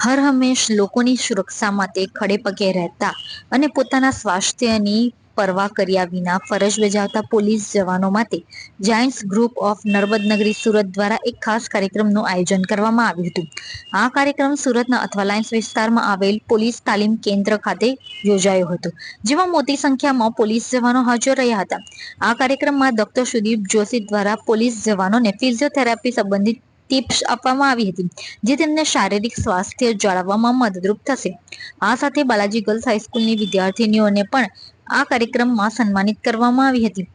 હર હંમેશ લોકોની સુરક્ષા માટે ખડે પગે રહેતા અને પોતાના સ્વાસ્થ્યની પરવા કર્યા વિના ફરજ બજાવતા પોલીસ જવાનો માટે જાયન્ટ્સ ગ્રુપ ઓફ નર્મદનગરી સુરત દ્વારા એક ખાસ કાર્યક્રમનું આયોજન કરવામાં આવ્યું હતું. આ કાર્યક્રમ સુરતના અથવાલાઇન્સ વિસ્તારમાં આવેલ પોલીસ તાલીમ કેન્દ્ર ખાતે યોજાયો હતો, જેમાં મોટી સંખ્યામાં પોલીસ જવાનો હાજર રહ્યા હતા. આ કાર્યક્રમમાં ડોક્ટર સુદીપ જોશી દ્વારા પોલીસ જવાનોને ફિઝિયોથેરાપી સંબંધિત ટિપ્સ આપવામાં આવી હતી, જે તેમને શારીરિક સ્વાસ્થ્ય જાળવવામાં મદદરૂપ થશે. આ સાથે બાલાજી ગર્લ્સ હાઈસ્કૂલની વિદ્યાર્થીનીઓને પણ આ કાર્યક્રમમાં સન્માનિત કરવામાં આવી હતી.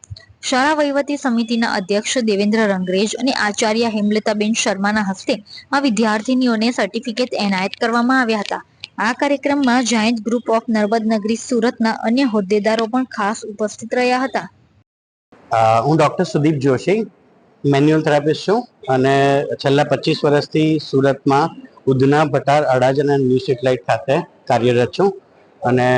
શાળા વહીવટી સમિતિના અધ્યક્ષ દેવેન્દ્ર રંગરેજ અને આચાર્ય હેમલતાબેન શર્માના હસ્તે આ વિદ્યાર્થીનીઓને સર્ટિફિકેટ એનાયત કરવામાં આવ્યા હતા. આ કાર્યક્રમમાં જાયન્ટ ગ્રુપ ઓફ નર્મદનગરી સુરતના અન્ય હોદ્દેદારો પણ ખાસ ઉપસ્થિત રહ્યા હતા. હું doctor Sudeep Joshi manual therapist છું અને છેલ્લા 25 વર્ષથી સુરતમાં ઉધના, ભટાર, અડાજણ અને ન્યૂ સેટેલાઇટ ખાતે કાર્યરત છું. અને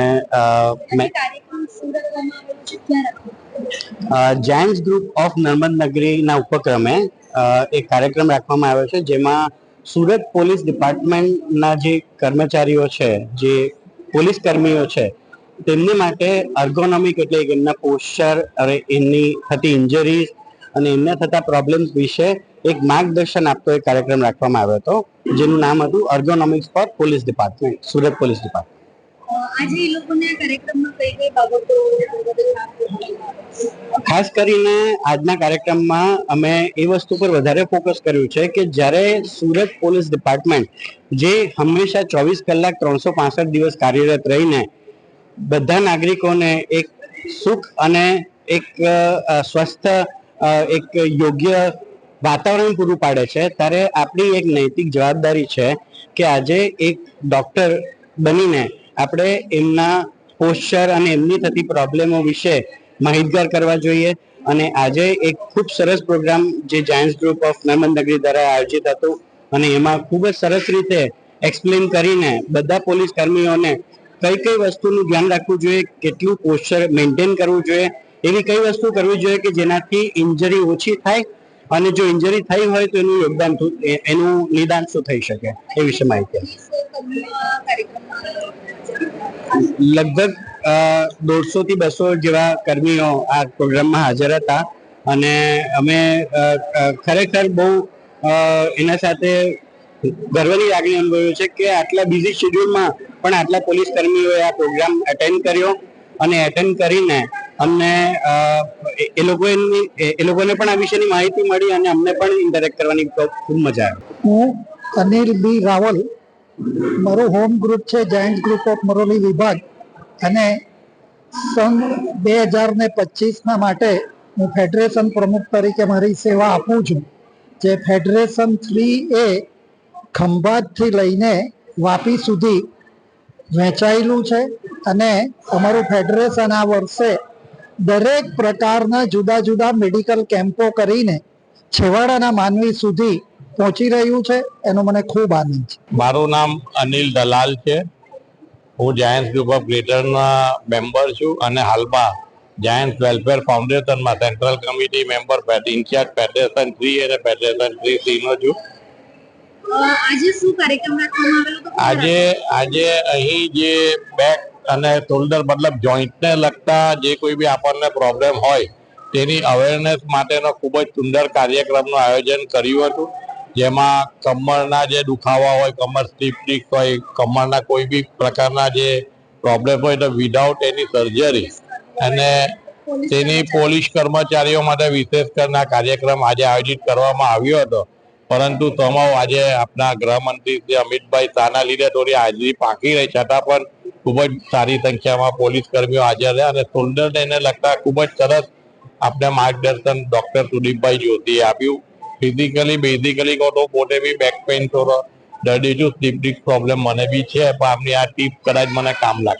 જાયન્ટ્સ ગ્રુપ ઓફ નર્મદનગરીના ઉપક્રમે એક કાર્યક્રમ રાખવામાં આવ્યો છે, જેમાં સુરત પોલીસ ડિપાર્ટમેન્ટના જે કર્મચારીઓ છે, જે પોલીસ કર્મીઓ છે, તેમની માટે અર્ગોનોમિક એટલે એમના પોસ્ચર અને એમની થતી ઇન્જરીઝ અને એમને થતા પ્રોબ્લેમ્સ વિશે એક માર્ગદર્શન આપતો એક કાર્યક્રમ રાખવામાં આવ્યો હતો, જેનું નામ હતું ergonomics for police department, Surat police department. આજે એ લોકોને કાર્યક્રમમાં કઈ બાબતો ખાસ કરીને આજના કાર્યક્રમમાં અમે એ વસ્તુ પર વધારે ફોકસ કર્યું છે કે જ્યારે સુરત પોલીસ ડિપાર્ટમેન્ટ જે હંમેશા 24 કલાક 365 દિવસ કાર્યરત રહીને બધા નાગરિકોને એક સુખ અને એક સ્વસ્થ એક યોગ્ય વાતાવરણ પૂરું પાડે છે, ત્યારે આપણી એક નૈતિક જવાબદારી છે કે આજે એક ડૉક્ટર બનીને આપણે એમના પોસ્ચર અને એમની થતી પ્રોબ્લેમો વિશે માહિતગાર કરવા જોઈએ. અને આજે એક ખૂબ સરસ પ્રોગ્રામ જે જાયન્ટ્સ ગ્રુપ ઓફ નર્મદનગરી દ્વારા આયોજિત હતું અને એમાં ખૂબ જ સરસ રીતે એક્સપ્લેન કરીને બધા પોલીસ કર્મીઓને કઈ કઈ વસ્તુનું ધ્યાન રાખવું જોઈએ, કેટલું પોસ્ચર મેન્ટેન કરવું જોઈએ, એવી કઈ વસ્તુ કરવી જોઈએ કે જેનાથી ઇન્જરી ઓછી થાય અને જો ઇન્જરી થઈ હોય તો એનું યોગદાન એનું નિદાન શું થઈ શકે એ વિશે માહિતી. લગભગ 150 થી 200 જેવા કર્મીઓ આ પ્રોગ્રામમાં હાજર હતા અને અમે ખરેખર બહુ એના સાથે ગર્વની લાગણી અનુભવ્યું છે કે આટલા બિઝી શેડ્યુલમાં પણ આટલા પોલીસ કર્મીઓએ આ પ્રોગ્રામ અટેન્ડ કર્યો અને અટેન્ડ કરીને અમને એ લોકોને પણ આ વિશેની માહિતી મળી અને અમને પણ ઇન્ટરેક્ટ કરવાની ખૂબ મજા આવી. હું અનિલ બી રાવલ, મારું હોમ ગ્રુપ છે જાયન્ટ ગ્રુપ ઓફ મરોલી વિભાગ અને સન 2025ના માટે હું ફેડરેશન પ્રમુખ તરીકે મારી સેવા આપું છું. જે ફેડરેશન 3A ખંભાતથી લઈને વાપી સુધી વહેંચાયેલું છે અને અમારું ફેડરેશન આ વર્ષે દરેક પ્રકારના જુદા જુદા મેડિકલ કેમ્પો કરીને છેવાડાના માનવી સુધી પહોંચી રહ્યું છે, એનો મને ખૂબ આનંદ છે. મારું નામ અનિલ દલાલ છે. હું જાયન્ટ્સ ગ્રુપ ઓફ ગ્રેટરના મેમ્બર છું અને હાલમાં જાયન્ટ્સ વેલફેર ફાઉન્ડેશનમાં central committee member incharge federation 3 અને ફેડરેશન 3C નો છું. આજે શું કાર્યક્રમ રાખવામાં આવેલો? આજે અહીં જે બેક અને શોલ્ડર મતલબ જોઈન્ટને લગતા જે કોઈ બી આપણને પ્રોબ્લેમ હોય તેની અવેરનેસ માટેનો ખૂબ જ સુંદર કાર્યક્રમનું આયોજન કર્યું હતું, જેમાં કમરના જે દુખાવા હોય, કમર સ્લીપ ડિસ્ક હોય, કમરના કોઈ બી પ્રકારના જે પ્રોબ્લેમ હોય તો વિધાઉટ એની સર્જરી અને તેની પોલીસ કર્મચારીઓ માટે વિશેષ કરીને કાર્યક્રમ આજે આયોજિત કરવામાં આવ્યો હતો. પરંતુ તમામ આજે આપણા ગૃહમંત્રી શ્રી અમિતભાઈ શાહના લીધે થોડી હાજરી પાકી રહી, છતાં પણ ખૂબ જ સારી સંખ્યામાં પોલીસ કર્મીઓ હાજર રહ્યા અને શોલ્ડરને લગતા ખૂબ જ સરસ આપણે માર્ગદર્શન ડોક્ટર સુદીપભાઈ જોશીએ આપ્યું. ફિઝિકલી બેઝિકલી કહો તો પોતે બી બેક પેઇન થોડો દર્દી છું, સ્લીપ ડિસ્ક પ્રોબ્લેમ મને બી છે, પણ આપની આ ટીપ કદાચ મને કામ લાગશે.